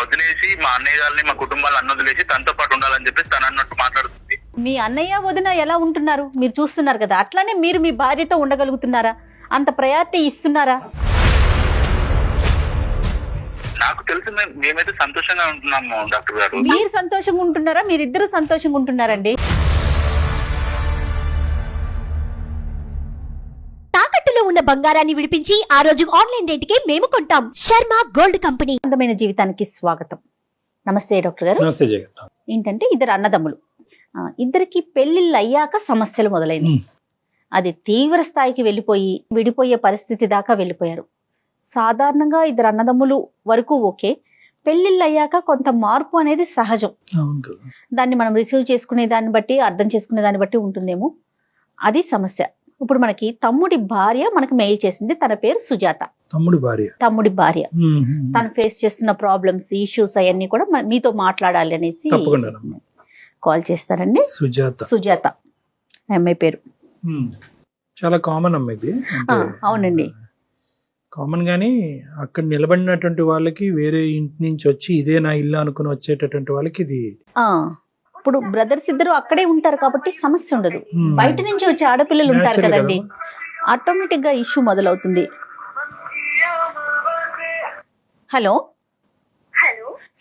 వదిలేసి మా అన్నయ్య గారిని మా కుటుంబాలు అన్న వదిలేసి తనతో పాటు ఉండాలని చెప్పేసి తను అన్నట్టు మాట్లాడుతుంది. మీ అన్నయ్య వదిన ఎలా ఉంటున్నారు మీరు చూస్తున్నారు కదా, అట్లానే మీరు మీ భార్యతో ఉండగలుగుతున్నారా? అంత ప్రయారిటీ ఇస్తున్నారా? నాకు తెలిసి మేమైతే సంతోషంగా ఉంటున్నాము డాక్టర్ గారు. మీరు సంతోషంగా ఉంటున్నారా? మీరిద్దరూ సంతోషంగా ఉంటున్నారండి? తాకట్టులో ఉన్న బంగారాన్ని విడిపించి ఆ రోజు ఆన్లైన్ రేటుకే మేము కొంటాం. Sharma gold company. అందమైన జీవితానికి స్వాగతం. నమస్తే డాక్టర్ గారు. నమస్తే జగన్. ఏంటంటే ఇద్దరు అన్నదమ్ములు, ఇద్దరికి పెళ్లిళ్ళు అయ్యాక సమస్యలు మొదలైనవి. అది తీవ్ర స్థాయికి వెళ్ళిపోయి విడిపోయే పరిస్థితి దాకా వెళ్ళిపోయారు. సాధారణంగా ఇద్దరు అన్నదమ్ములు వరకు ఓకే, పెళ్లిళ్ళు అయ్యాక కొంత మార్పు అనేది సహజం. దాన్ని మనం రిసీవ్ చేసుకునే దాన్ని బట్టి, అర్థం చేసుకునే దాన్ని బట్టి ఉంటుందేమో. అది సమస్య. ఇప్పుడు మనకి తమ్ముడి భార్య మనకి మెయిల్ చేసింది. తన పేరు సుజాత. తమ్ముడి భార్య తను ఫేస్ చేస్తున్న ప్రాబ్లమ్స్, ఇష్యూస్ అవన్నీ కూడా మీతో మాట్లాడాలి అనేసి కాల్ చేస్తారండి. సుజాత అమ్మాయి పేరు. చాలా కామన్ అమ్మాయి. అవునండి, కామన్ గానీ అక్కడ నిలబడినటువంటి వాళ్ళకి, వేరే ఇంటి నుంచి వచ్చి ఇదే నా ఇల్లు అనుకుని వచ్చేటటువంటి వాళ్ళకి ఇది. ఇప్పుడు బ్రదర్స్ ఇద్దరు అక్కడే ఉంటారు కాబట్టి సమస్య ఉండదు. బయట నుంచి వచ్చే ఆడపిల్లలు ఉంటారు కదండి, ఆటోమేటిక్ గా ఇష్యూ మొదలవుతుంది. హలో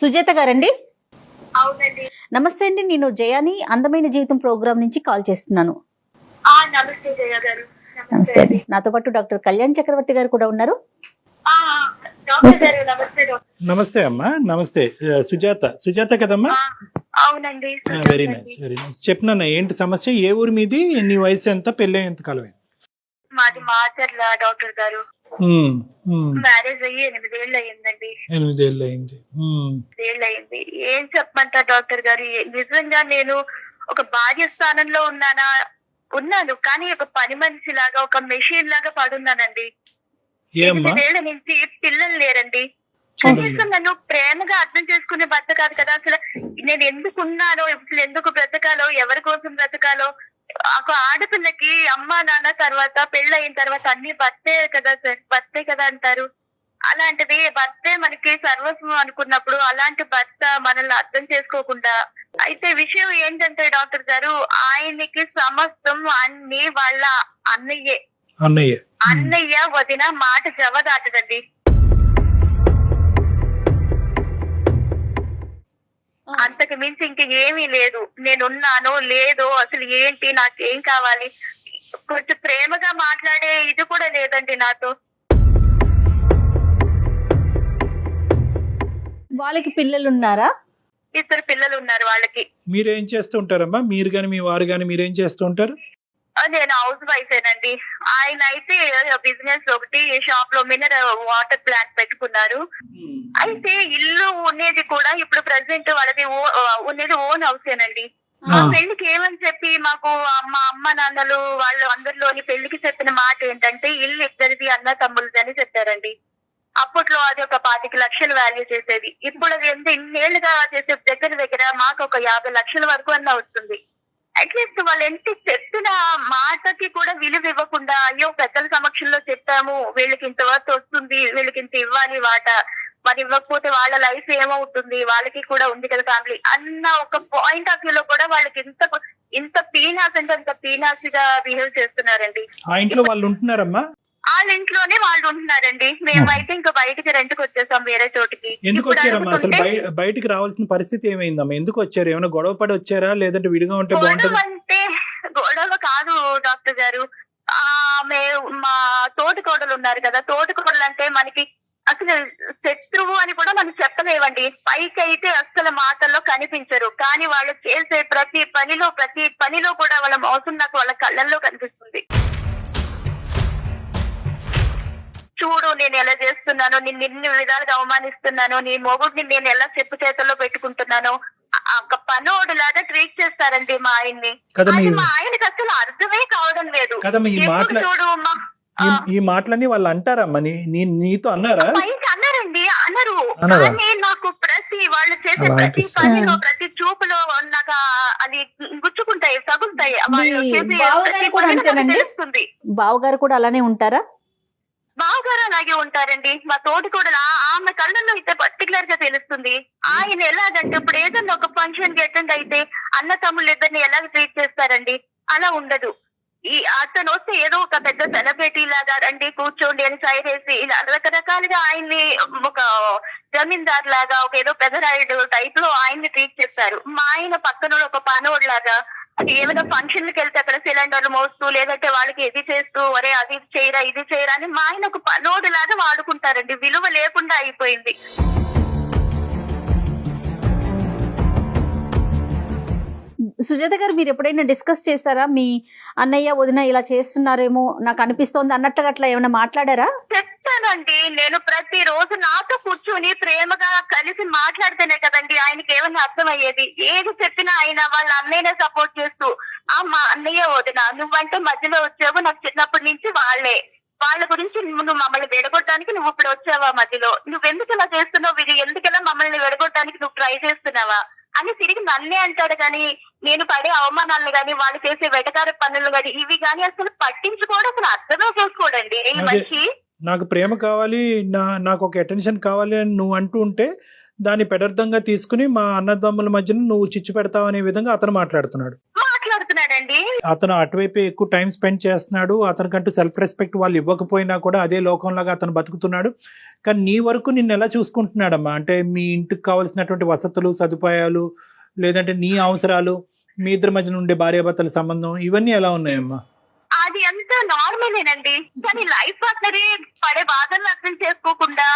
సుజాత గారండి? అవునండి. నమస్తే అండి, నేను జయాని అందమైన జీవితం ప్రోగ్రామ్ నుంచి కాల్ చేస్తున్నాను. నమస్తే జయ గారు. నమస్తే అండి. నాతో పాటు డాక్టర్ కళ్యాణ్ చక్రవర్తి గారు కూడా ఉన్నారు. నమస్తే అమ్మా. నమస్తే. సుజాత కదమ్మా? అవునండి. Very nice, very nice. చెప్పినా ఏంటి సమస్య? ఏ ఊరు మీది? నీ వయసు ఎంత? పెళ్ళి ఎంత కాలం? మాది మాచర్ల డాక్టర్ గారు. మ్యారేజ్ అయ్యి 8 ఏళ్ళు అయ్యిందండి. 8 ఏళ్ళు అయింది. ఏం చెప్పమంటారు డాక్టర్ గారు? నిజంగా నేను ఒక భార్య స్థానంలో ఉన్నాను, కానీ ఒక పని మనిషి లాగా, ఒక మెషిన్ లాగా పడున్నానండి. 8 ఏళ్ల నుంచి పిల్లలు లేరండి. కనీసం నన్ను ప్రేమగా అర్థం చేసుకునే భర్త కాదు కదా. అసలు నేను ఎందుకున్నానో, అసలు ఎందుకు బ్రతకాలో, ఎవరి కోసం బ్రతకాలో. ఒక ఆడపిల్లకి అమ్మా నాన్న తర్వాత, పెళ్ళయిన తర్వాత అన్ని భర్తే కదా సార్, భర్తే కదా అంటారు. అలాంటిది భర్తే మనకి సర్వస్వం అనుకున్నప్పుడు అలాంటి భర్త మనల్ని అర్థం చేసుకోకుండా. అయితే విషయం ఏంటంటే డాక్టర్ గారు, ఆయనకి సమస్తం అన్ని వాళ్ళ అన్నయ్య వదిన మాట జవదాటదండి. అంతకు మించి ఇంక ఏమీ లేదు. నేనున్నానో లేదో, అసలు ఏంటి, నాకేం కావాలి, కొంచెం ప్రేమగా మాట్లాడే ఇది కూడా లేదండి నాతో. వాళ్ళకి పిల్లలు ఉన్నారా? 2 పిల్లలు ఉన్నారు వాళ్ళకి. మీరేం చేస్తూ ఉంటారమ్మా? మీరు గాని మీ వారు గాని మీరేం చేస్తూ ఉంటారు? నేను హౌస్ వైఫేనండి. ఆయన అయితే బిజినెస్ ఒకటి షాప్ లో మినరల్ వాటర్ ప్లాంట్ పెట్టుకున్నారు. అయితే ఇల్లు ఉండేది కూడా ఇప్పుడు ప్రెసెంట్ వాళ్ళది ఉండేది ఓన్ హౌసేనండి. మా పెళ్లికి ఏమని చెప్పి మాకు మా అమ్మ నాన్నలు వాళ్ళు అందరిలోని పెళ్లికి చెప్పిన మాట ఏంటంటే, ఇల్లు ఇద్దరిది అన్న తమ్ముళ్ళది అని చెప్పారండి. అప్పట్లో అది ఒక 25 లక్షలు వాల్యూ చేసేది. ఇప్పుడు అది ఇన్నేళ్లుగా చేసే దగ్గర మాకు ఒక 50 లక్షల వరకు అన్న వస్తుంది. అట్లీస్ట్ వాళ్ళు ఎంత చెప్పిన మాటకి కూడా విలువ ఇవ్వకుండా, అయ్యో పెద్దల సమక్షంలో చెప్పాము, వీళ్ళకి ఇంత వర్త్ వస్తుంది, వీళ్ళకి ఇంత ఇవ్వాలి వాట, మరి ఇవ్వకపోతే వాళ్ళ లైఫ్ ఏమవుతుంది, వాళ్ళకి కూడా ఉంది కదా ఫ్యామిలీ అన్న ఒక పాయింట్ ఆఫ్ వ్యూ లో కూడా వాళ్ళకి ఇంత పీనాస్ అంటే అంత పీనాసిగా బిహేవ్ చేస్తున్నారండి. ఆ ఇంట్లో వాళ్ళు ఉంటున్నారమ్మా? వాళ్ళ ఇంట్లోనే వాళ్ళు ఉంటున్నారండి. మేమైతే ఇంకా బయటికి రెంట్కి వచ్చేసాం వేరే చోటికి. ఎందుకు వచ్చారమ్మా? అసలు బయటికి రావాల్సిన పరిస్థితి ఏమైందమ్మా? ఎందుకు వచ్చారు? ఏమైనా గొడవ పడి వచ్చారా, లేదంటే విడిగా ఉంటే బాగుంటుంది? అంటే గొడవ కాదు డాక్టర్ గారు. మా తోటి కోడలు ఉన్నారు కదా, తోటి కోడలు అంటే మనకి అసలు శత్రువు అని కూడా మనం చెప్పలేవండి. పైకి అయితే అసలు మాటల్లో కనిపించరు, కానీ వాళ్ళు చేసే ప్రతి పనిలో కూడా వాళ్ళ మోసం నాకు వాళ్ళ కళ్ళల్లో కనిపిస్తుంది. చూడు నేను ఎలా చేస్తున్నాను, నిన్ను ఇన్ని విధాలుగా అవమానిస్తున్నాను, నీ మొగుడిని నేను ఎలా చెప్పు చేతుల్లో పెట్టుకుంటున్నాను, ఒక పనోడు లాగా ట్రీట్ చేస్తారండి మా ఆయన్ని. మా ఆయనకి అసలు అర్థమే కావడం లేదు. చూడు ఈ మాటలన్నీ వాళ్ళు అంటారమ్మా? నీతో అన్నారా? అన్నారండి, అన్నారు. కానీ నాకు వాళ్ళు చేసే ప్రతి పనిలో, ప్రతి చూపులో నాకు అది గుచ్చుకుంటాయి, తగులుతాయి. బావగారు కూడా అలానే ఉంటారా? బావగారు అలాగే ఉంటారండి. మా తోటి కూడా ఆమె కళ్ళల్లో అయితే పర్టికులర్ గా తెలుస్తుంది. ఆయన ఎలాగంటే ఇప్పుడు ఏదన్నా ఒక ఫంక్షన్ కి అటెండ్ అయితే అన్న తమ్ముళ్ళు ఇద్దరిని ఎలాగ ట్రీట్ చేస్తారండి, అలా ఉండదు. ఈ అతను వస్తే ఏదో ఒక పెద్ద సెలబ్రిటీ లాగా రండి కూర్చోండి అని సైడ్ వేసి ఇలా రకరకాలుగా ఆయన్ని ఒక జమీందార్ లాగా ఒక ఏదో పెదరాయుడు టైప్ లో ఆయన్ని ట్రీట్ చేస్తారు. మా ఆయన పక్కన ఒక పనోడు లాగా ఏమైనా ఫంక్షన్లకు వెళ్తే అక్కడ సిలిండర్లు మోస్తూ లేదంటే వాళ్ళకి ఇది చేస్తూ ఒరే అది చేయరా ఇది చేయరా అని మా ఆయన ఒక పనోడు లాగా వాడుకుంటారండి. విలువ లేకుండా అయిపోయింది. సుజాత గారు, మీరు ఎప్పుడైనా డిస్కస్ చేస్తారా? మీ అన్నయ్య వదిన ఇలా చేస్తున్నారేమో నాకు అనిపిస్తోంది అన్నట్టుగా అట్లా ఏమైనా మాట్లాడారా? చెప్తానండి, నేను ప్రతిరోజు నాతో కూర్చుని ప్రేమగా కలిసి మాట్లాడితేనే కదండి ఆయనకి ఏమైనా అర్థమయ్యేది. ఏది చెప్పినా ఆయన వాళ్ళ అన్నయ్యనే సపోర్ట్ చేస్తూ మా అన్నయ్య వదిన నువ్వంటే మధ్యలో వచ్చావు, నాకు చిన్నప్పటి నుంచి వాళ్ళ గురించి నువ్వు మమ్మల్ని విడగొట్టడానికి నువ్వు ఇప్పుడు వచ్చావా మధ్యలో, నువ్వెందుకు ఇలా చేస్తున్నావు, ఇది ఎందుకలా మమ్మల్ని విడగొట్టడానికి నువ్వు ట్రై చేస్తున్నావా అని తిరిగి నన్నే అంటాడు. కానీ నేను పడే అవమానాలను గాని వాళ్ళు చేసే వెటకార పనులు గాని ఇవి గాని అసలు పట్టించుకోవడం అసలు అర్థమే చేసుకోడండి ఈ మనిషి. నాకు ప్రేమ కావాలి, నాకు ఒక అటెన్షన్ కావాలి అని నువ్వు అంటూ ఉంటే దాన్ని పెడర్థంగా తీసుకుని మా అన్నదమ్ముల మధ్యన నువ్వు చిచ్చు పెడతావు అనే విధంగా అతను మాట్లాడుతున్నాడండి. అతను అటువైపు ఎక్కువ టైం స్పెండ్ చేస్తున్నాడు. అతనికంటూ సెల్ఫ్ రెస్పెక్ట్ వాళ్ళు ఇవ్వకపోయినా కూడా అదే లోకంలాగా అతను బతుకుతున్నాడు. కానీ నీ వరకు నిన్ను ఎలా చూసుకుంటున్నాడమ్మా? అంటే మీ ఇంటికి కావాల్సినటువంటి వసతులు సదుపాయాలు లేదంటే నీ అవసరాలు, మీ ఇద్దరి మధ్యన ఉండే భార్యాభర్తల సంబంధం ఇవన్నీ ఎలా ఉన్నాయమ్మా? అది అంతా నార్మలేనండి. కానీ లైఫ్ పార్ట్నరే పడే బాధలను అర్థం చేసుకోకుండా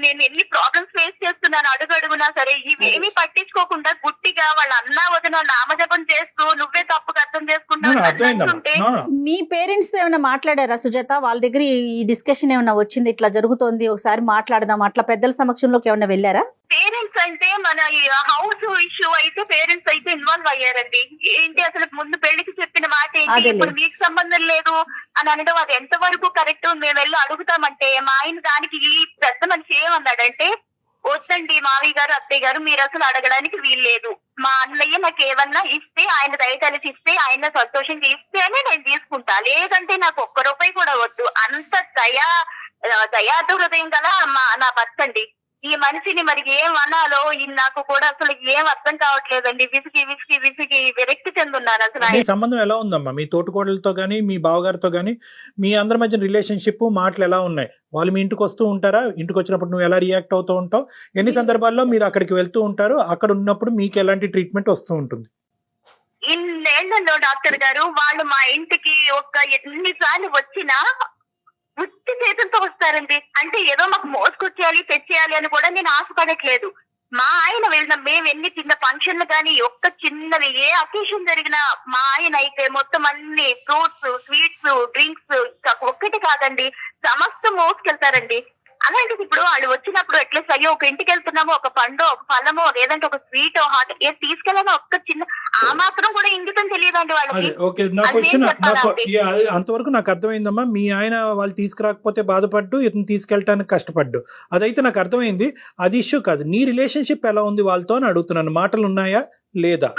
నేను ఎన్ని ప్రాబ్లమ్స్ ఫేస్ చేస్తున్నాను అడుగడుగునా సరే ఇవేమీ పట్టించుకోకుండా గుట్టిగా వాళ్ళ అన్న వదిన నామజపం చేస్తూ నువ్వే తప్పుగా అర్థం చేసుకుంటా. మీ పేరెంట్స్ ఏమైనా మాట్లాడారా సుజాత? వాళ్ళ దగ్గర ఈ డిస్కషన్ ఏమైనా వచ్చింది, ఇట్లా జరుగుతోంది ఒకసారి మాట్లాడదాం అట్లా పెద్దల సమక్షంలోకి ఏమైనా వెళ్ళారా? పేరెంట్స్ అంటే మన హౌస్ ఇష్యూ అయితే పేరెంట్స్ అయితే ఇన్వాల్వ్ అయ్యారండి. ఏంటి అసలు ముందు పెళ్లికి చెప్పిన మాట ఏంటి, ఇప్పుడు మీకు సంబంధం లేదు అని అనడం అది ఎంత వరకు కరెక్ట్? మేము వెళ్ళి అడుగుతామంటే మా ఆయన దానికి పెద్ద మనిషి ఏమన్నాడంటే వద్దండి మావయ్య గారు అత్తయ్య గారు మీరు అసలు అడగడానికి వీల్లేదు, మా అన్నయ్య నాకు ఏమన్నా ఇస్తే ఆయన దయతలిసి ఇస్తే ఆయన సంతోషంగా ఇస్తేనే నేను తీసుకుంటా, లేదంటే నాకు ఒక్క రూపాయి కూడా వద్దు. అంత దయాదు హృదయం గల నా భర్త అండి. ఈ మనిషిని మరి ఏం అనాలో నాకు కూడా అసలు ఏం అర్థం కావట్లేదండి. విసిగి విరక్తి చెందున్నాను అసలు. మీ సంబంధం ఎలా ఉందమ్మా మీ తోటికోడలతో గానీ మీ బావగారితో గానీ? మీ అందరి మధ్య రిలేషన్షిప్ మాటలు ఎలా ఉన్నాయి? వాళ్ళు మీ ఇంటికి వస్తూ ఉంటారా? ఇంటికి వచ్చినప్పుడు నువ్వు ఎలా రియాక్ట్ అవుతూ ఉంటావు? ఎన్ని సందర్భాల్లో మీరు అక్కడికి వెళ్తూ ఉంటారు? అక్కడ ఉన్నప్పుడు మీకు ఎలాంటి ట్రీట్మెంట్ వస్తూ ఉంటుంది? ఇన్నేళ్లలో డాక్టర్ గారు వాళ్ళు మా ఇంటికి ఎన్నిసార్లు వచ్చినా ఉత్తి చేతులతో వస్తారండి. అంటే ఏదో మాకు మోసుకొచ్చేయాలి తెచ్చేయాలి అని కూడా నేను ఆశపడట్లేదు. మా ఆయన మేము ఎన్ని చిన్న ఫంక్షన్లు కానీ ఒక్క చిన్నవి ఏ అకేషన్ జరిగినా మా ఆయన అయితే మొత్తం అన్ని ఫ్రూట్స్ స్వీట్స్ డ్రింక్స్ ఒక్కటి కాదండి సమస్తం మోసుకెళ్తారండి. అలాంటిది ఇప్పుడు వాళ్ళు వచ్చినప్పుడు అట్లీస్ట్ అయ్యో ఒక ఇంటికి వెళ్తున్నామో ఒక పండు ఒక ఫలమో లేదంటే ఒక స్వీట్ హాట్ ఏది తీసుకెళ్ళామో ఒక్క చిన్న ఆ మాత్రం కూడా ఇంగితం తెలియదండి వాళ్ళకి. అంతవరకు నాకు అర్థమైందమ్మా. మీ ఆయన వాళ్ళు తీసుకురాకపోతే బాధపడ్డు, ఇతను తీసుకెళ్ళటానికి కష్టపడ్డు, అదైతే నాకు అర్థమైంది. అది ఇష్యూ కాదు. నీ రిలేషన్షిప్ ఎలా ఉంది వాళ్ళతో అని అడుగుతున్నాను. మాటలు ఉన్నాయా లేదా?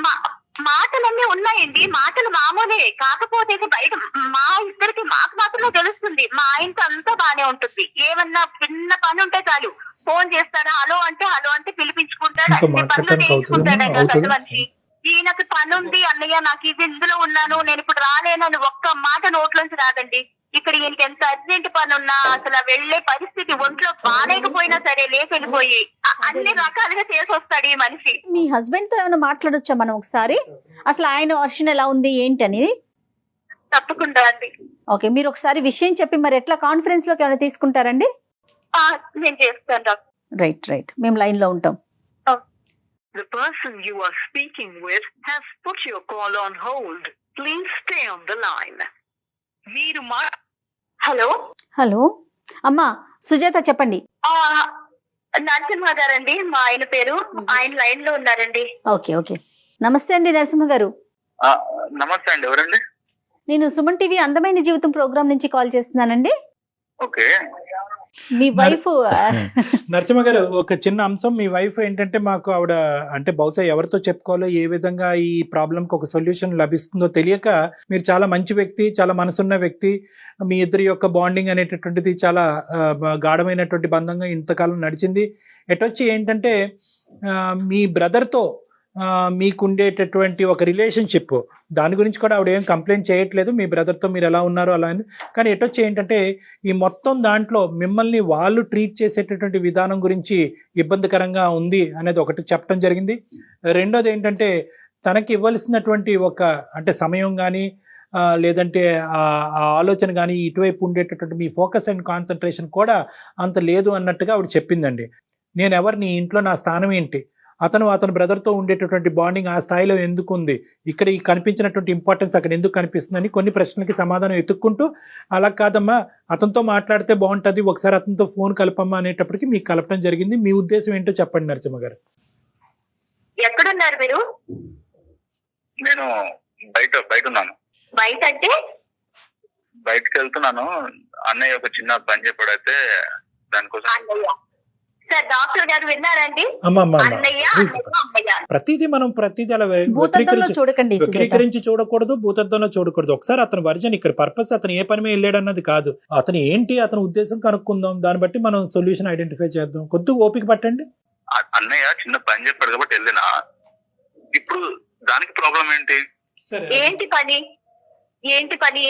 మాటలన్నీ ఉన్నాయండి, మాటలు మామూలే. కాకపోతే బయట మా ఇద్దరికి మాకు మాత్రమే తెలుస్తుంది. మా ఆయనతో అంతా బానే ఉంటుంది. ఏమన్నా చిన్న పని ఉంటే చాలు ఫోన్ చేస్తారా, హలో అంటే పిలిపించుకుంటాడు, అన్ని పనులు చేయించుకుంటాడండి ఆ పెద్ద మనిషి. ఈయనకు పని ఉంది అన్నయ్య నాకు ఇది ఇందులో ఉన్నాను నేను ఇప్పుడు రాలేనని ఒక్క మాట నోట్లోంచి రాదండి. ఇక్కడ ఈయనకి ఎంత అర్జెంట్ పని ఉన్నా అసలు వెళ్లే పరిస్థితి ఒంట్లో బాగాలేకపోయినా సరే లేకెళ్ళిపోయి అన్ని రకాలుగా చేసి వస్తాడు ఈ మనిషి. మీ హస్బెండ్ తో ఏమైనా మాట్లాడొచ్చా మనం ఒకసారి? అసలు ఆయన వర్షన్ ఎలా ఉంది ఏంటి అనేది? తప్పకుండా అండి. ఓకే, మీరు ఒకసారి విషయం చెప్పి మరి ఎట్లా కాన్ఫరెన్స్ లోకి ఏమైనా తీసుకుంటారండి? నేను చేస్తాను. రైట్ మేము లైన్ లో ఉంటాం. The person you are speaking with has put your call on hold. Please stay on the line. మీరు హలో అమ్మా సుజాత చెప్పండి. నరసింహ గారండి మా ఆయన పేరు. ఆయన లైన్ లో ఉన్నారండి. ఓకే నమస్తే అండి నరసింహ గారు. నమస్తే అండి. ఎవరండి? నేను సుమన్ టీవీ అందమైన జీవితం ప్రోగ్రామ్ నుంచి కాల్ చేస్తున్నానండి. ఓకే మీ వైఫ్ నరసింహ గారు, ఒక చిన్న అంశం, మీ వైఫ్ ఏంటంటే మాకు ఆవిడ అంటే బహుశా ఎవరితో చెప్పుకోవాలో, ఏ విధంగా ఈ ప్రాబ్లంకి ఒక సొల్యూషన్ లభిస్తుందో తెలియక, మీరు చాలా మంచి వ్యక్తి, చాలా మనసున్న వ్యక్తి, మీ ఇద్దరి యొక్క బాండింగ్ అనేటటువంటిది చాలా గాఢమైనటువంటి బంధంగా ఇంతకాలం నడిచింది. ఎటొచ్చి ఏంటంటే మీ బ్రదర్తో మీకుండేటటువంటి ఒక రిలేషన్షిప్, దాని గురించి కూడా ఆవిడ ఏం కంప్లైంట్ చేయట్లేదు, మీ బ్రదర్తో మీరు ఎలా ఉన్నారో అలా అని. కానీ ఎటొచ్చి ఏంటంటే ఈ మొత్తం దాంట్లో మిమ్మల్ని వాళ్ళు ట్రీట్ చేసేటటువంటి విధానం గురించి ఇబ్బందికరంగా ఉంది అనేది ఒకటి చెప్పడం జరిగింది. రెండోది ఏంటంటే తనకి ఇవ్వాల్సినటువంటి ఒక అంటే సమయం కానీ లేదంటే ఆ ఆలోచన కానీ ఇటువైపు ఉండేటటువంటి మీ ఫోకస్ అండ్ కాన్సన్ట్రేషన్ కూడా అంత లేదు అన్నట్టుగా ఆవిడ చెప్పిందండి. నేను ఎవరిని, ఇంట్లో నా స్థానం ఏంటి, అతని బ్రదర్తో ఉండేటటువంటి బాండింగ్ ఆ స్థాయిలో ఎందుకు ఉంది, ఇక్కడ ఈ కనిపించినటువంటి ఇంపార్టెన్స్ అక్కడ ఎందుకు కనిపిస్తుందని కొన్ని ప్రశ్నలకి సమాధానం ఎత్తుక్కుంటూ, అలా కాదమ్మా అతనితో మాట్లాడితే బాగుంటుంది, ఒకసారి అతనితో ఫోన్ కలపమ్మా అనేటప్పటికి మీకు కలపడం జరిగింది. మీ ఉద్దేశం ఏంటో చెప్పండి నరసింహ గారు. ఎక్కడున్నారు మీరు? నేను బయట ఉన్నాను. బయట అంటే? బయటకు వెళ్తున్నాను. అన్నయ్య ఒక చిన్న పని చెప్పాడైతే దానికోసం. అన్నయ్య సార్, డాక్టర్ గారు విన్నారండి? అన్నయ్య ప్రతిదీ అలా భూతద్దంలో చూడకండి, వక్రీకరించి చూడకూడదు, భూతద్దంలో చూడకూడదు. ఒకసారి అతని వర్జన్, ఇక్కడ పర్పస్ అతను ఏ పని మీద వెళ్ళాడు అన్నది కాదు, అతను ఏంటి అతని ఉద్దేశం కనుక్కుందాం, దాన్ని బట్టి మనం సొల్యూషన్ ఐడెంటిఫై చేద్దాం. కొద్దిగా ఓపిక పట్టండి. అన్నయ్య చిన్న పని చెప్పాడు కాబట్టి వెళ్ళినా, ఇప్పుడు దానికి ప్రాబ్లం ఏంటి? ఏంటి పని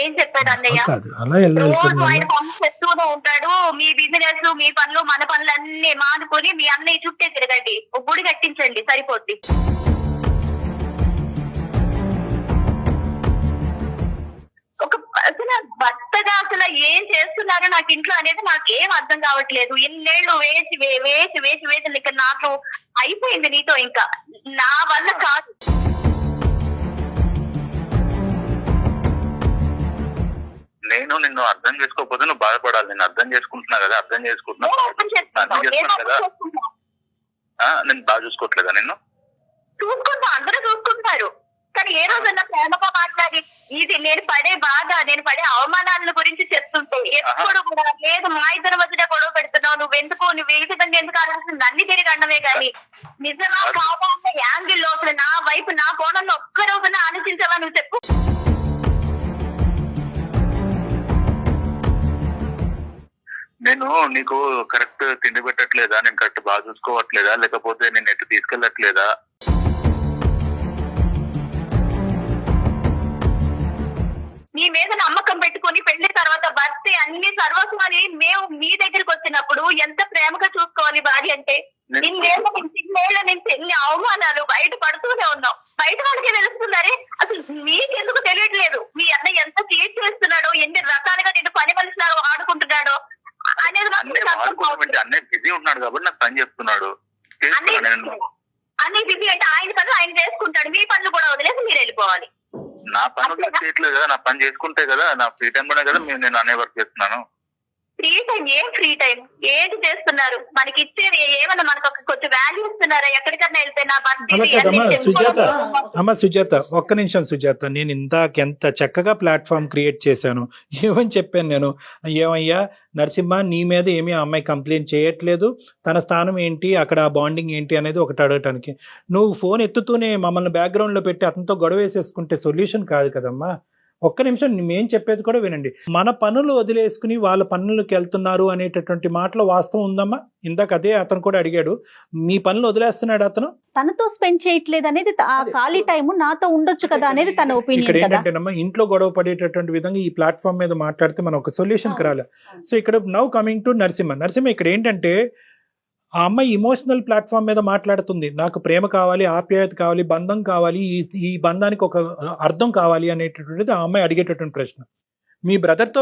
ఏం చెప్పాడు అన్నయ్య? అలా రోజు ఆయన పనులు చేస్తూనే ఉంటాడు. మీ బిజినెస్, మీ పనులు, మన పనులు అన్ని మానుకొని మీ అన్నయ్య చుట్టే తిరగండి, ఒక గుడి కట్టించండి, సరిపోద్ది. ఒక అసలు భర్తగా అసలు ఏం చేస్తున్నారో నాకు ఇంట్లో అనేది నాకు ఏం అర్థం కావట్లేదు. ఇన్నేళ్లు వేసి ఇక నాకు అయిపోయింది నీతో, ఇంకా నా వల్ల కాదు. నేను నిన్ను అర్థం చేసుకోకపోతే నువ్వు బాధపడాలి. నేను అర్థం చేసుకుంటున్నా కదా, అర్థం చేసుకుంటున్నా కదా. నేను బాగా చూసుకోవట్లేదా? నిన్ను చూసుకుంటా, అందరూ చూసుకుంటారు. కానీ ఏ రోజన్నా ప్రేమగా మాట్లాడి ఇది నేను పడే బాధ, నేను పడే అవమానాల గురించి చెప్తుంటే ఎప్పుడు కూడా లేదు, మా ఇద్దరి మధ్య గొడవ పెడుతున్నావు, నువ్వు ఏ విధంగా ఎందుకు ఆలోచిస్తుంది, అన్ని తిరిగి అన్నమే. కానీ నిజమా కాదా అన్న యాంగిల్లో అసలు నా వైపు, నా కోణంలో ఒక్క రోజున ఆలోచించావా నువ్వు చెప్పు? నేను నీకు కరెక్ట్ తిండి పెట్టట్లేదా, నేను కరెక్ట్ బాగా చూసుకోవట్లేదా, లేకపోతే నేను ఎటు తీసుకెళ్ళట్లేదా? మీ మీద నమ్మకం పెట్టుకుని పెళ్లి తర్వాత భర్త అన్ని సర్వస్వాన్ని మేము మీ దగ్గరికి వచ్చినప్పుడు ఎంత ప్రేమగా చూసుకోవాలి భార్య అంటే. ఇన్నేళ్ల నుంచి ఎన్ని అవమానాలు బయట పడుతూనే ఉన్నాం. బయట వాళ్ళకి తెలుస్తుందరే, అసలు మీకెందుకు తెలియట్లేదు మీ అన్న ఎంత చీట్ చేస్తున్నాడో, ఎన్ని రకాలుగా నేను పని మనిషిలాగా ఆడుకుంటున్నాడో అనేది. అన్నయ్య బిజీ ఉన్నాడు కాబట్టి నాకు పని చెప్తున్నాడు. అన్ని బిజీ అంటే ఆయన పనులు ఆయన చేసుకుంటాడు, మీ పనులు కూడా వదిలేసి మీరు వెళ్ళిపోవాలి. నా పని చేయట్లేదు కదా, నా పని చేసుకుంటే కదా, నా ఫ్రీ టైం కూడా కదా నేను అనే వర్క్ చేస్తున్నాను. ఫ్రీ టైం ఏం ఫ్రీ టైం ఏంటి చేస్తున్నారు? మనకి ఇచ్చేది ఏమన్నా మనకు కొంచెం వాల్యూ ఇస్తున్నారా? ఎక్కడికన్నా వెళ్తే నా సుజాత ఒక్క నిమిషం సుజాత, నేను ఇందాకెంత చక్కగా ప్లాట్ఫామ్ క్రియేట్ చేశాను, ఏమని చెప్పాను నేను, ఏమయ్యా నరసింహ నీ మీద ఏమీ ఆ అమ్మాయి కంప్లైంట్ చేయట్లేదు, తన స్థానం ఏంటి, అక్కడ బాండింగ్ ఏంటి అనేది ఒకటి అడగటానికి. నువ్వు ఫోన్ ఎత్తుతూనే మమ్మల్ని బ్యాక్గ్రౌండ్లో పెట్టి అతనితో గొడవ వేసేసుకుంటే సొల్యూషన్ కాదు కదమ్మా. ఒక్క నిమిషం, మేము చెప్పేది కూడా వినండి. మన పనులు వదిలేసుకుని వాళ్ళ పనులకు వెళ్తున్నారు అనేటటువంటి మాటలో వాస్తవం ఉందమ్మా. ఇందాక అదే అతను కూడా అడిగాడు, మీ పనులు వదిలేస్తున్నాడు అతను, తనతో స్పెండ్ చేయట్లేదు అనేది, ఆ ఖాళీ టైం నాతో ఉండొచ్చు కదా అనేది తన ఒపీనియన్. ఇక్కడ ఏంటంటేనమ్మా, ఇంట్లో గొడవ పడేటటువంటి విధంగా ఈ ప్లాట్ఫామ్ మీద మాట్లాడితే మనం ఒక సొల్యూషన్ రాలే. సో ఇక్కడ నౌ కమింగ్ టు నరసింహ. ఇక్కడ ఏంటంటే ఆ అమ్మాయి ఇమోషనల్ ప్లాట్ఫామ్ మీద మాట్లాడుతుంది, నాకు ప్రేమ కావాలి, ఆప్యాయత కావాలి, బంధం కావాలి, ఈ బంధానికి ఒక అర్థం కావాలి అనేటటువంటిది ఆ అమ్మాయి అడిగేటటువంటి ప్రశ్న. మీ బ్రదర్తో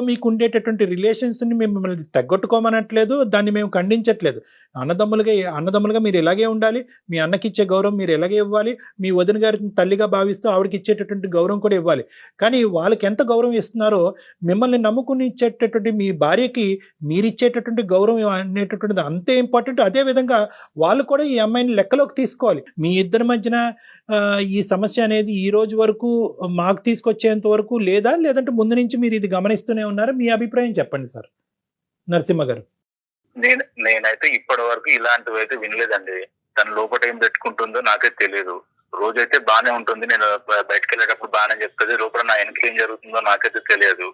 మీకు ఉండేటటువంటి రిలేషన్స్ని మిమ్మల్ని తగ్గొట్టుకోమనట్లేదు, దాన్ని మేము ఖండించట్లేదు. అన్నదమ్ములుగా మీరు ఇలాగే ఉండాలి, మీ అన్నకి ఇచ్చే గౌరవం మీరు ఎలాగే ఇవ్వాలి, మీ వదిన గారిని తల్లిగా భావిస్తూ ఆవిడకి ఇచ్చేటటువంటి గౌరవం కూడా ఇవ్వాలి. కానీ వాళ్ళకి ఎంత గౌరవం ఇస్తున్నారో మిమ్మల్ని నమ్ముకుని ఇచ్చేటటువంటి మీ భార్యకి మీరు ఇచ్చేటటువంటి గౌరవం అనేటటువంటిది అంతే ఇంపార్టెంట్. అదేవిధంగా వాళ్ళు కూడా ఈ అమ్మాయిని లెక్కలోకి తీసుకోవాలి. మీ ఇద్దరి మధ్యన ఈ సమస్య అనేది ఈ రోజు వరకు మాకు తీసుకొచ్చేంత వరకు లేదంటే ముందు నుంచి మీరు ఇది గమనిస్తూనే ఉన్నారా? మీ అభిప్రాయం చెప్పండి సార్. నరసింహ గారు? నేనైతే ఇప్పటి వరకు ఇలాంటివి అయితే వినలేదండి. తన లోపల ఏం పెట్టుకుంటుందో నాకే తెలియదు. రోజైతే బానే ఉంటుంది, నేను బయటకు వెళ్ళేటప్పుడు బాగానే చెప్తుంది. లోపల నా వెనక ఏం జరుగుతుందో నాకైతే తెలియదు.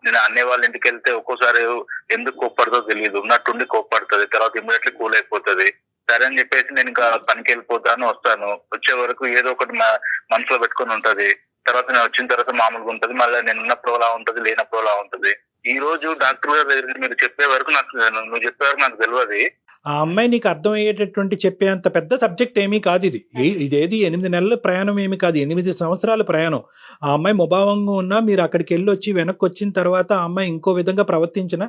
నేను అన్నే వాళ్ళ ఇంటికి వెళ్తే ఒక్కోసారి ఎందుకు కోప్పడుతో తెలియదు, ఉన్నట్టుండి కోప్పడుతుంది, తర్వాత ఇమ్మీడియట్లీ కూల్ అయిపోతుంది. సరే అని చెప్పేసి నేను ఇంకా పనికి వెళ్ళిపోతాను, వస్తాను. వచ్చే వరకు ఏదో ఒకటి మనసులో పెట్టుకొని ఉంటది. తర్వాత నేను వచ్చిన తర్వాత మామూలుగా ఉంటది, మళ్ళీ నేను ఉన్నప్పుడు అలా ఉంటది, లేనప్పుడు అలా ఉంటది. ఈ రోజు డాక్టర్ గారు దగ్గరికి మీరు చెప్పే వరకు నువ్వు చెప్పే వరకు నాకు తెలియదు. ఆ అమ్మాయి నీకు అర్థమయ్యేటటువంటి చెప్పేంత పెద్ద సబ్జెక్ట్ ఏమీ కాదు ఇది. ఇదేది 8 నెలల ప్రయాణం ఏమి కాదు, 8 సంవత్సరాల ప్రయాణం. ఆ అమ్మాయి ముభావంగా ఉన్నా మీరు అక్కడికి వెళ్ళి వచ్చి వెనక్కి వచ్చిన తర్వాత ఆ అమ్మాయి ఇంకో విధంగా ప్రవర్తించినా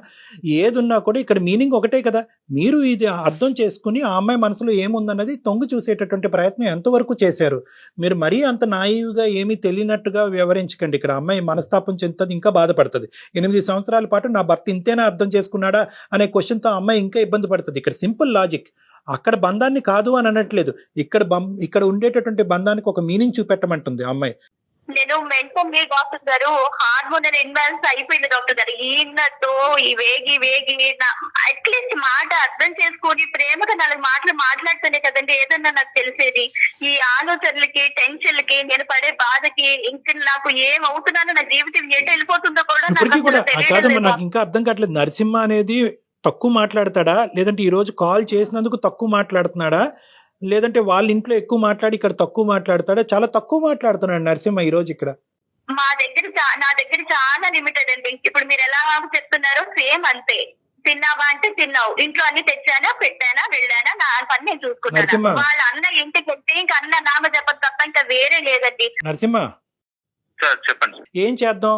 ఏదున్నా కూడా ఇక్కడ మీనింగ్ ఒకటే కదా. మీరు ఇది అర్థం చేసుకుని ఆ అమ్మాయి మనసులో ఏముందన్నది తొంగి చూసేటటువంటి ప్రయత్నం ఎంతవరకు చేశారు? మీరు మరీ అంత నాయివ్గా ఏమీ తెలియనట్టుగా వివరించకండి. ఇక్కడ అమ్మాయి మనస్తాపం చెందుతుంది, ఇంకా బాధపడుతుంది. 8 సంవత్సరాల పాటు నా భర్త ఇంతేనా అర్థం చేసుకున్నాడా అనే క్వశ్చన్తో అమ్మాయి ఇంకా ఇబ్బంది పడుతుంది. ఇక్కడ సింపుల్ లాజిక్, అక్కడ బంధాన్ని కాదు అని అనట్లేదు, ఇక్కడ ఉండేటటువంటి బంధానికి ఒక మీనింగ్ చూపెట్టమంటుంది అమ్మాయి. నేను మెంటల్లీ డాక్టర్ గారు హార్మోనల్ ఇన్బ్యాలెన్స్ అయిపోయింది డాక్టర్ గారు. ఈయనతో ఈ వేగి అట్లీస్ట్ మాట అర్థం చేసుకొని ప్రేమగా 4 మాటలు మాట్లాడుతూనే కదండి ఏదన్నా నాకు తెలిసేది. ఈ ఆలోచనలకి టెన్షన్లకి నేను పడే బాధకి ఇంకా నాకు ఏమవుతున్నానో, నా జీవితం ఎటు వెళ్ళిపోతుందో కూడా కాదమ్మా, నాకు ఇంకా అర్థం కావట్లేదు. నరసింహ అనేది తక్కువ మాట్లాడతాడా, లేదంటే ఈ రోజు కాల్ చేసినందుకు తక్కువ మాట్లాడుతున్నాడా, లేదంటే వాళ్ళ ఇంట్లో ఎక్కువ మాట్లాడి ఇక్కడ తక్కువ మాట్లాడతాడా? చాలా తక్కువ మాట్లాడుతున్నాడు నరసింహ ఈ రోజు ఇక్కడ. నా దగ్గర చాలా లిమిటెడ్ అండి. ఇప్పుడు మీరు ఎలా చెప్తున్నారో సేమ్ అంతే. తిన్నావా అంటే తిన్నావు, ఇంట్లో అన్ని తెచ్చానా, పెట్టానా, వెళ్ళానా, నా పని నేను చూసుకున్నాను. వాళ్ళ అన్న ఇంటికి వెళ్తే ఇంకా అన్న నామ చెప్పదు తప్ప ఇంకా వేరే లేదండి. నరసింహ చెప్పండి, ఏం చేద్దాం?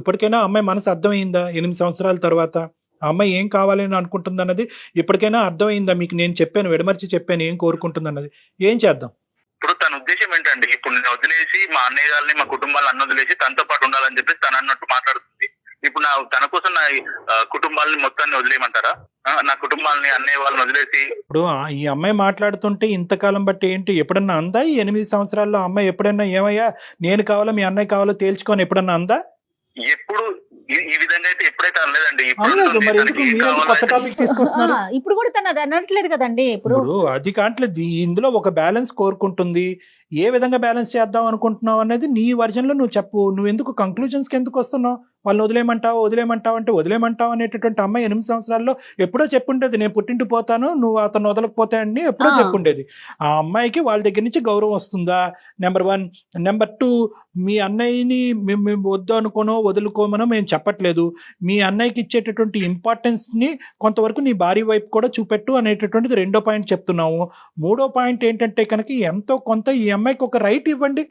ఇప్పటికైనా అమ్మాయి మనసు అర్థమైందా? 8 సంవత్సరాల తర్వాత ఆ అమ్మాయి ఏం కావాలని అనుకుంటుంది అన్నది ఇప్పటికైనా అర్థమైందా మీకు? నేను చెప్పాను, విడమర్చి చెప్పాను ఏం కోరుకుంటుంది అన్నది. ఏం చేద్దాం? ఇప్పుడు తన ఉద్దేశం ఏంటండి? ఇప్పుడు నేను వదిలేసి మా అన్నయ్య గారిని, మా కుటుంబాలను అన్న వదిలేసి తనతో పాటు ఉండాలని చెప్పేసి తను అన్నట్టు మాట్లాడుతుంది. ఇప్పుడు తన కోసం నా కుటుంబాలని మొత్తాన్ని వదిలేయమంటారా? నా కుటుంబాలని, అన్నయ్య వాళ్ళని వదిలేసి ఇప్పుడు ఈ అమ్మాయి మాట్లాడుతుంటే ఇంతకాలం బట్టి ఏంటి, ఎప్పుడన్నా అందా? ఈ 8 సంవత్సరాల్లో అమ్మాయి ఎప్పుడన్నా ఏమయ్యా నేను కావాలో మీ అన్నయ్య కావాలో తేల్చుకొని ఎప్పుడన్నా అందా? ఎప్పుడు ఈ విధంగా అయితే ఎప్పుడైతే అనలేదండి. ఇప్పుడు కూడా తను అది అనట్లేదు కదండి. ఇప్పుడు అది కావట్లేదు. ఇందులో ఒక బ్యాలెన్స్ కోరుకుంటుంది. ఏ విధంగా బ్యాలెన్స్ చేద్దాం అనుకుంటున్నావు అనేది నీ వర్జన్ లో నువ్వు చెప్పు. నువ్వు ఎందుకు కంక్లూజన్స్ కి ఎందుకు వస్తున్నావు? వాళ్ళని వదిలేమంటావు అంటే వదిలేమంటావు అనేటటువంటి అమ్మాయి 8 సంవత్సరాల్లో ఎప్పుడో చెప్పుండేది, నేను పుట్టింటి పోతాను, నువ్వు అతను వదలకపోతే అని ఎప్పుడో చెప్పుండేది. ఆ అమ్మాయికి వాళ్ళ దగ్గర నుంచి గౌరవం వస్తుందా? నెంబర్ 1. నెంబర్ 2, మీ అన్నయ్యని మేము వద్దు అనుకోనో వదులుకోమనో మేము చెప్పట్లేదు. మీ అన్నయ్యకి ఇచ్చేటటువంటి ఇంపార్టెన్స్ ని కొంతవరకు నీ భార్య వైపు కూడా చూపెట్టు అనేటటువంటిది 2వ పాయింట్ చెప్తున్నాము. 3వ పాయింట్ ఏంటంటే కనుక ఎంతో కొంత ఈ అమ్మాయికి ఒక రైట్ ఇవ్వండి,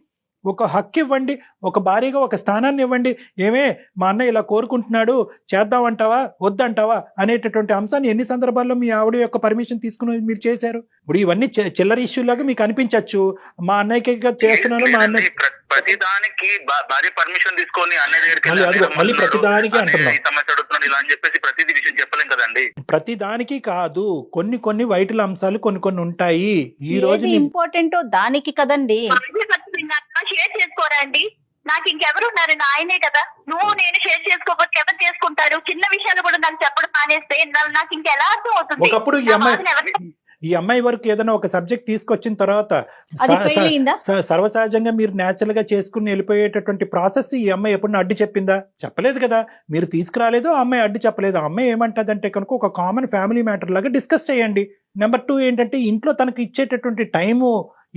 ఒక హక్కు ఇవ్వండి, ఒక భార్యగా ఒక స్థానాన్ని ఇవ్వండి. ఏమే మా అన్నయ్య ఇలా కోరుకుంటున్నాడు, చేద్దామంటావా వద్దంటావా అనేటటువంటి అంశాన్ని ఎన్ని సందర్భాల్లో మీ ఆవిడ యొక్క పర్మిషన్ తీసుకుని మీరు చేశారు? ఇప్పుడు ఇవన్నీ చిల్లర ఇష్యూ లాగా మీకు అనిపించవచ్చు. మా అన్నయ్యకి చేస్తున్నాను, మా అన్నయ్య ప్రతిదానికి భార్య పర్మిషన్ తీసుకొని అన్నయ్య దగ్గరికి మళ్ళీ ప్రతిదానికి అంటున్నాం, సమస్య అడుగుతున్నాను ఇలా అని చెప్పేసి ప్రతిదీ విషయం చెప్పలేం కదండి. ప్రతిదానికి కాదు, కొన్ని వైటల్ అంశాలు కొన్ని ఉంటాయి. ఈ రోజు ఇంపార్టెంట్ దానికి కదండి. షేర్ చేసుకోరా అండి? నాకు ఇంకెవరున్నారు? నా ఆయనే కదా. నువ్వు నేను షేర్ చేసుకోకపోతే ఎవరు చేసుకుంటారు? చిన్న విషయాలు కూడా నాకు చెప్పడం మానేస్తే నాకు ఇంకెలా అర్థం అవుతుంది? ఒకప్పుడు ఈ అమ్మాయి వరకు ఏదైనా ఒక సబ్జెక్ట్ తీసుకొచ్చిన తర్వాత సర్వసహజంగా మీరు న్యాచురల్ గా చేసుకుని వెళ్ళిపోయేటటువంటి ప్రాసెస్ ఈ అమ్మాయి ఎప్పుడన్నా అడ్డు చెప్పిందా? చెప్పలేదు కదా. మీరు తీసుకురాలేదు, ఆ అమ్మాయి అడ్డు చెప్పలేదు. ఆ అమ్మాయి ఏమంటదంటే కనుక ఒక కామన్ ఫ్యామిలీ మ్యాటర్ లాగా డిస్కస్ చేయండి. నెంబర్ 2 ఏంటంటే ఇంట్లో తనకు ఇచ్చేటటువంటి టైము,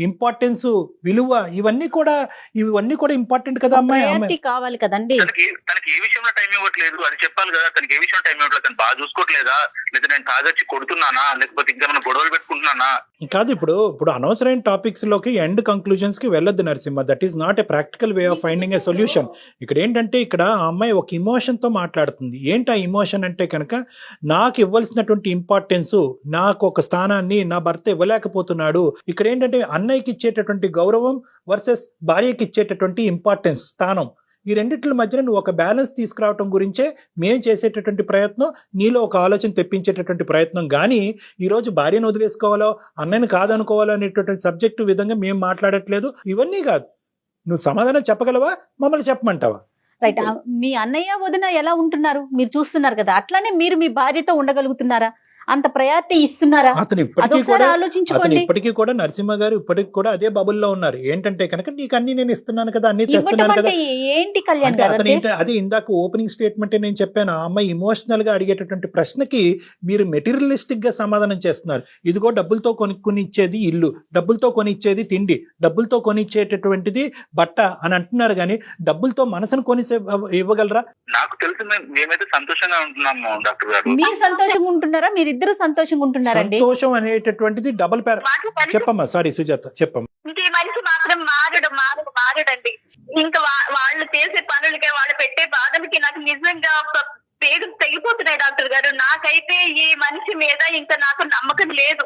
ఇంపార్టెన్స్, విలువ ఇవన్నీ కూడా ఇంపార్టెంట్ కదా. అమ్మాయి కావాలి కదండి. తనకి ఏ విషయంలో టైం ఇవ్వట్లేదు అది చెప్పాలి కదా. తనకి ఏ విషయంలో టైం ఇవ్వట్లేదు, తను బాగా చూసుకోవట్లేదా, లేదా నేను తాగొచ్చి కొడుతున్నానా, లేకపోతే ఇంకేమైనా గొడవలు పెట్టుకుంటున్నానా? కాదు, ఇప్పుడు అనవసరమైన టాపిక్స్ లోకి ఎండ్ కంక్లూజన్స్ కి వెళ్ళొద్దు Narasimha. That is not a practical way of finding a solution. ఇక్కడ ఏంటంటే ఆ అమ్మాయి ఒక ఇమోషన్ తో మాట్లాడుతుంది. ఏంటి ఆ ఇమోషన్ అంటే కనుక, నాకు ఇవ్వాల్సినటువంటి ఇంపార్టెన్స్, నాకు ఒక స్థానాన్ని నా భర్త ఇవ్వలేకపోతున్నాడు. ఇక్కడ ఏంటంటే అన్నయ్యకి ఇచ్చేటటువంటి గౌరవం వర్సెస్ భార్యకి ఇచ్చేటటువంటి ఇంపార్టెన్స్, స్థానం, ఈ రెండిట్ల మధ్యన నువ్వు ఒక బ్యాలెన్స్ తీసుకురావటం గురించే మేము చేసేటటువంటి ప్రయత్నం, నీలో ఒక ఆలోచన తెప్పించేటటువంటి ప్రయత్నం. కానీ ఈరోజు భార్యను వదిలేసుకోవాలో అన్నయ్యను కాదనుకోవాలో అనేటటువంటి సబ్జెక్టు విధంగా మేము మాట్లాడట్లేదు. ఇవన్నీ కాదు. నువ్వు సమాధానం చెప్పగలవా, మమ్మల్ని చెప్పమంటావా? రైట్. మీ అన్నయ్య వదిన ఎలా ఉంటున్నారు మీరు చూస్తున్నారు కదా, అట్లానే మీరు మీ భార్యతో ఉండగలుగుతున్నారా? అంత ప్రయారిటీ ఇస్తున్నారా? అతను ఇప్పటికీ అదొకసారి కూడా ఆలోచించుకోండి. ఇప్పటికీ కూడా నరసింహ గారు ఇప్పటికి కూడా అదే బబుల్లో ఉన్నారు. ఏంటంటే కనుక నీకు అన్ని నేను ఇస్తున్నాను కదా, అన్ని ఇవ్వటం తెస్తున్నాను అంటే కదా. ఏంటి కళ్యాణ్ అంటే గారు? అతను అదే ఇందాక ఓపెనింగ్ స్టేట్మెంట్ నేను చెప్పాను. ఆ అమ్మాయి ఇమోషనల్ గా అడిగేటటువంటి ప్రశ్నకి మీరు మెటీరియలిస్టిక్ గా సమాధానం చేస్తున్నారు. ఇదిగో డబ్బులతో కొని ఇచ్చేది ఇల్లు, డబ్బులతో కొని ఇచ్చేది తిండి, డబ్బులతో కొని ఇచ్చేటటువంటిది బట్ట అని అంటున్నారు. కానీ డబ్బులతో మనసును కొని ఇవ్వగలరా? నాకు తెలిసి మేమైతే సంతోషంగా ఉంటున్నాము డాక్టర్ గారు. మీరు సంతోషంగా ఉంటున్నారా? మీరిద్దరు సంతోషంగా ఉంటున్నారండి? సంతోషం అనేటటువంటిది డబుల్ పేర. చెప్పమ్మా, సారీ సుజాత చెప్పమ్మా. ఇంక ఈ మనిషి మాత్రం మారడండి. ఇంకా వాళ్ళు చేసే పనులకి, వాళ్ళు పెట్టే బాధలకి నాకు నిజంగా పేరు తెగిపోతున్నాయి డాక్టర్ గారు. నాకైతే ఈ మనిషి మీద ఇంకా నాకు నమ్మకం లేదు.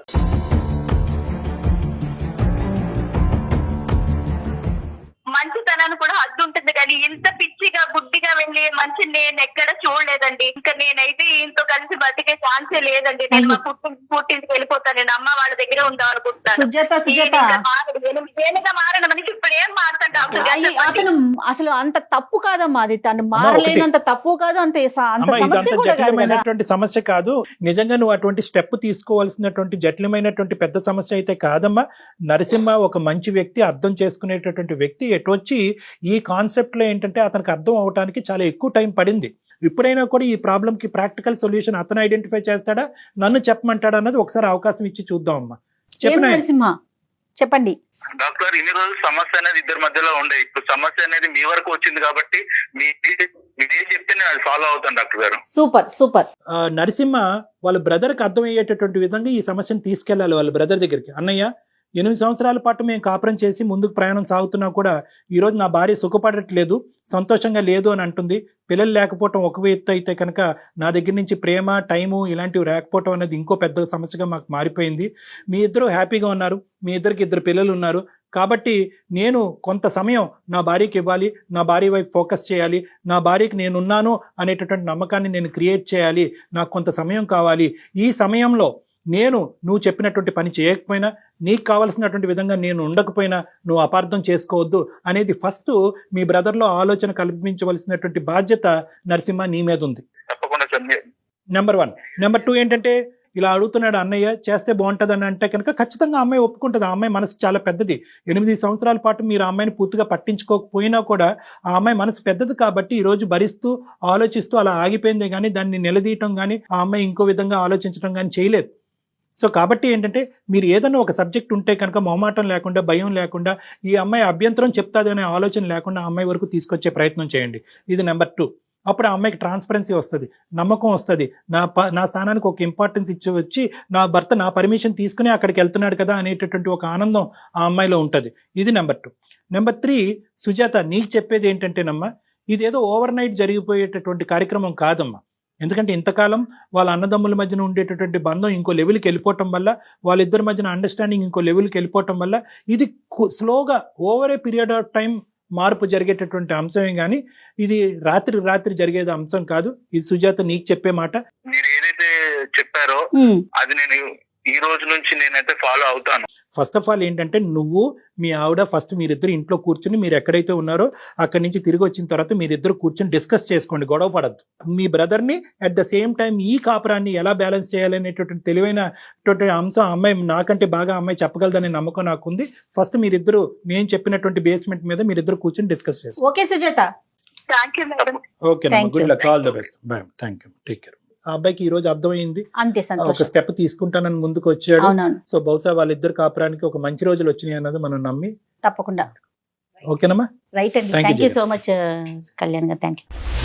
మంచితనాన్ని కూడా హద్దు ఉంటుంది, కానీ ఇంత పిచ్చిగా గుడ్డిగా వెళ్ళి మంచి నేను ఎక్కడ చూడలేదండి. ఇంకా నేనైతే ఈయనతో కలిసి బతికే ఛాన్సే లేదండి. నేను మా పుట్టింటికి వెళ్ళిపోతాను. నేను అమ్మ వాళ్ళ దగ్గరే ఉందాం అనుకుంటున్నాను. సుజాత మారిన మనిషి ఇప్పుడు ఏం మారుతాను డాక్టర్ గారు? అతను అసలు అంత తప్పు కాదమ్మా, అది తను మారలేనంత తప్పు కాదు, అంత సమస్య కూడా కాదు. జటిలమైనటువంటి సమస్య కాదు. నిజంగా నువ్వు అటువంటి స్టెప్ తీసుకోవాల్సినటువంటి జటిలమైనటువంటి పెద్ద సమస్య అయితే కాదమ్మా. నరసింహ ఒక మంచి వ్యక్తి, అర్థం చేసుకునేటటువంటి వ్యక్తి. ఎటొచ్చి ఈ కాన్సెప్ట్ లో ఏంటంటే అతనికి అర్థం అవడానికి చాలా ఎక్కువ టైం పడింది. ఇప్పుడైనా కూడా ఈ ప్రాబ్లం కి ప్రాక్టికల్ సొల్యూషన్ అతను ఐడెంటిఫై చేస్తాడా, నన్ను చెప్పమంటాడా అన్నది ఒకసారి అవకాశం ఇచ్చి చూద్దాం అమ్మా. నరసింహ చెప్పండి. డాక్టర్, ఇన్ని రోజులు సమస్య అనేది ఇద్దరి మధ్యలో ఉండే, ఇప్పుడు సమస్య అనేది మీ వరకు వచ్చింది కాబట్టి మీరేం చెప్తే నేను అది ఫాలో అవుతాను డాక్టర్ గారు. Super super. నరసింహ వాళ్ళ బ్రదర్ కి అర్థమయ్యేటటువంటి విధంగా ఈ సమస్యను తీసుకెళ్లాలి వాళ్ళ బ్రదర్ దగ్గరికి. అన్నయ్య, 8 సంవత్సరాల పాటు మేము కాపురం చేసి ముందుకు ప్రయాణం సాగుతున్నా కూడా ఈరోజు నా భార్య సుఖపడట్లేదు, సంతోషంగా లేదు అని అంటుంది. పిల్లలు లేకపోవటం ఒక ఎత్తు అయితే కనుక నా దగ్గర నుంచి ప్రేమ, టైము ఇలాంటివి లేకపోవటం అనేది ఇంకో పెద్ద సమస్యగా మాకు మారిపోయింది. మీ ఇద్దరు హ్యాపీగా ఉన్నారు, మీ ఇద్దరికి 2 పిల్లలు ఉన్నారు. కాబట్టి నేను కొంత సమయం నా భార్యకి ఇవ్వాలి, నా భార్య వైపు ఫోకస్ చేయాలి, నా భార్యకి నేనున్నాను అనేటటువంటి నమ్మకాన్ని నేను క్రియేట్ చేయాలి, నాకు కొంత సమయం కావాలి. ఈ సమయంలో నువ్వు చెప్పినటువంటి పని చేయకపోయినా, నీకు కావలసినటువంటి విధంగా నేను ఉండకపోయినా నువ్వు అపార్థం చేసుకోవద్దు అనేది ఫస్ట్ మీ బ్రదర్లో ఆలోచన కల్పించవలసినటువంటి బాధ్యత నరసింహ నీ మీద ఉంది. నెంబర్ 1. నెంబర్ 2 ఏంటంటే, ఇలా అడుగుతున్నాడు అన్నయ్య, చేస్తే బాగుంటుంది అని అంటే కనుక ఖచ్చితంగా అమ్మాయి ఒప్పుకుంటుంది. ఆ అమ్మాయి మనసు చాలా పెద్దది. 8 సంవత్సరాల పాటు మీరు ఆ అమ్మాయిని పూర్తిగా పట్టించుకోకపోయినా కూడా ఆ అమ్మాయి మనసు పెద్దది కాబట్టి ఈ రోజు భరిస్తూ ఆలోచిస్తూ అలా ఆగిపోయిందే కానీ దాన్ని నిలదీయటం కానీ ఆ అమ్మాయి ఇంకో విధంగా ఆలోచించడం కానీ చేయలేదు. సో కాబట్టి ఏంటంటే, మీరు ఏదైనా ఒక సబ్జెక్ట్ ఉంటే కనుక మొహమాటం లేకుండా, భయం లేకుండా, ఈ అమ్మాయి అభ్యంతరం చెప్తాది అనే ఆలోచన లేకుండా ఆ అమ్మాయి వరకు తీసుకొచ్చే ప్రయత్నం చేయండి. ఇది నెంబర్ 2. అప్పుడు ఆ అమ్మాయికి ట్రాన్స్పరెన్సీ వస్తుంది, నమ్మకం వస్తుంది. నా స్థానానికి ఒక ఇంపార్టెన్స్ ఇచ్చి వచ్చి నా భర్త నా పర్మిషన్ తీసుకుని అక్కడికి వెళ్తున్నాడు కదా అనేటటువంటి ఒక ఆనందం ఆ అమ్మాయిలో ఉంటుంది. ఇది నెంబర్ 2. నెంబర్ 3, సుజాత నీకు చెప్పేది ఏంటంటేనమ్మా, ఇదేదో ఓవర్ నైట్ జరిగిపోయేటటువంటి కార్యక్రమం కాదమ్మా. ఎందుకంటే ఇంతకాలం వాళ్ళ అన్నదమ్ముల మధ్యన ఉండేటటువంటి బంధం ఇంకో లెవెల్కి వెళ్ళిపోవటం వల్ల, వాళ్ళిద్దరి మధ్యన అండర్స్టాండింగ్ ఇంకో లెవెల్కి వెళ్ళిపోవటం వల్ల ఇది స్లోగా over a period of time మార్పు జరిగేటటువంటి అంశమే కానీ ఇది రాత్రి జరిగేది అంశం కాదు. ఇది సుజాత నీకు చెప్పే మాట. మీరు ఏదైతే చెప్పారో అది నేను ఈ రోజు నుంచి నేనైతే ఫాలో అవుతాను. ఫస్ట్ ఆఫ్ ఆల్ ఏంటంటే, నువ్వు మీ ఆవిడ ఫస్ట్ మీరిద్దరు ఇంట్లో కూర్చుని, మీరు ఎక్కడైతే ఉన్నారో అక్కడి నుంచి తిరిగి వచ్చిన తర్వాత మీరిద్దరు కూర్చొని డిస్కస్ చేసుకోండి, గొడవ పడద్దు. మీ బ్రదర్ని అట్ ద సేమ్ టైం ఈ కాపురాన్ని ఎలా బ్యాలెన్స్ చేయాలనేటువంటి తెలివైనటువంటి అంశం అమ్మాయి నాకంటే బాగా అమ్మాయి చెప్పగలదనే నమ్మకం నాకుంది. ఫస్ట్ మీరిద్దరు నేను చెప్పినటువంటి బేస్మెంట్ మీద మీరిద్దరు కూర్చొని డిస్కస్ చేసుకోండి. Okay Sujatha, thank you madam. Okay, good luck, all the best, bye, thank you, take care. ఆ అబ్బాయికి ఈ రోజు అర్థమైంది, అంతే, ఒక సంతోషం. స్టెప్ తీసుకుంటానని ముందుకు వచ్చాడు. అవునవును, సో బహుశా వాళ్ళిద్దరు కాపురానికి ఒక మంచి రోజులు వచ్చినాయి అన్నది మనం నమ్మి. తప్పకుండా. ఓకేనమ్మా, రైట్ అండి. Thank you so much Kalyan గారు, థ్యాంక్ యూ.